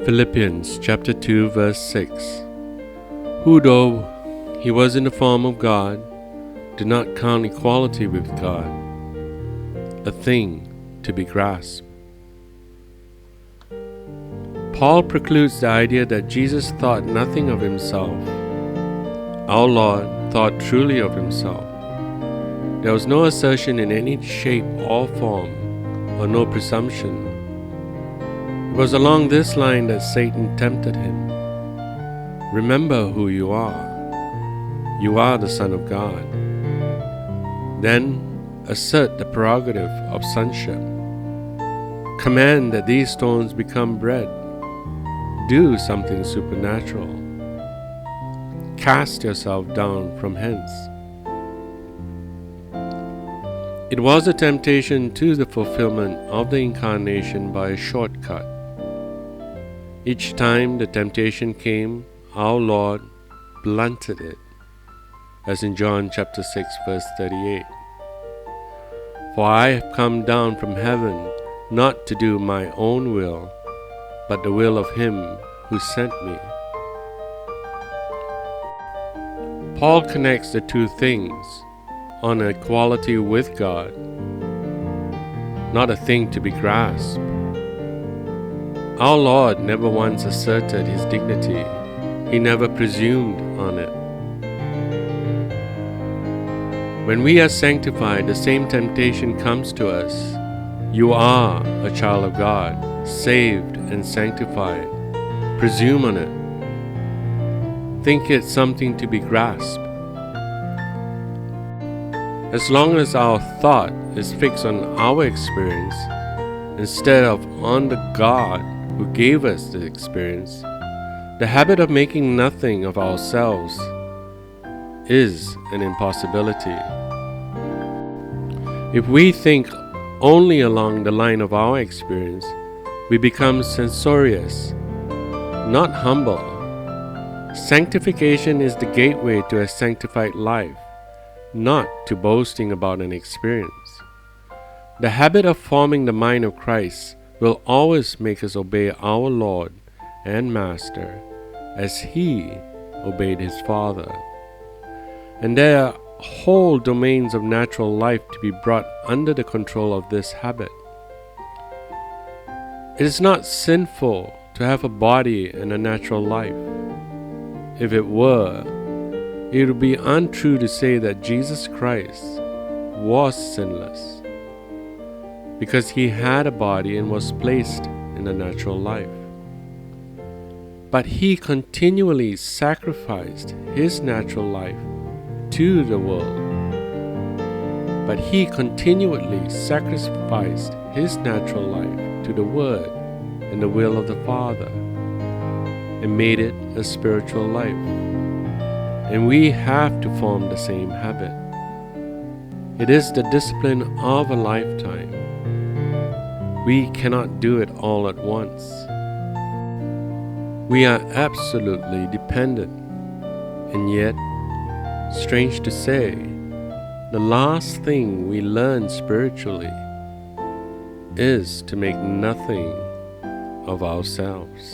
Philippians chapter 2 verse 6. Who, though he was in the form of God, did not count equality with God a thing to be grasped. Paul precludes the idea that Jesus thought nothing of himself. Our Lord thought truly of himself. There was no assertion in any shape or form, or no presumption. It was along this line that Satan tempted him. Remember who you are. You are the Son of God. Then assert the prerogative of sonship. Command that these stones become bread. Do something supernatural. Cast yourself down from hence. It was a temptation to the fulfillment of the incarnation by a shortcut. Each time the temptation came, our Lord blunted it, as in John chapter 6 verse 38. For I have come down from heaven not to do my own will, but the will of him who sent me. Paul connects the two things on equality with God, not a thing to be grasped. Our Lord never once asserted his dignity. He never presumed on it. When we are sanctified, the same temptation comes to us. You are a child of God, saved and sanctified. Presume on it. Think it something to be grasped. As long as our thought is fixed on our experience instead of on the God who gave us the experience, the habit of making nothing of ourselves is an impossibility. If we think only along the line of our experience, we become censorious, not humble. Sanctification is the gateway to a sanctified life, not to boasting about an experience. The habit of forming the mind of Christ will always make us obey our Lord and Master as He obeyed His Father. And there are whole domains of natural life to be brought under the control of this habit. It is not sinful to have a body and a natural life. If it were, it would be untrue to say that Jesus Christ was sinless, because He had a body and was placed in a natural life. But He continually sacrificed His natural life to the world. But He continually sacrificed His natural life to the Word and the will of the Father, and made it a spiritual life. And we have to form the same habit. It is the discipline of a lifetime. We cannot do it all at once. We are absolutely dependent, and yet, strange to say, the last thing we learn spiritually is to make nothing of ourselves.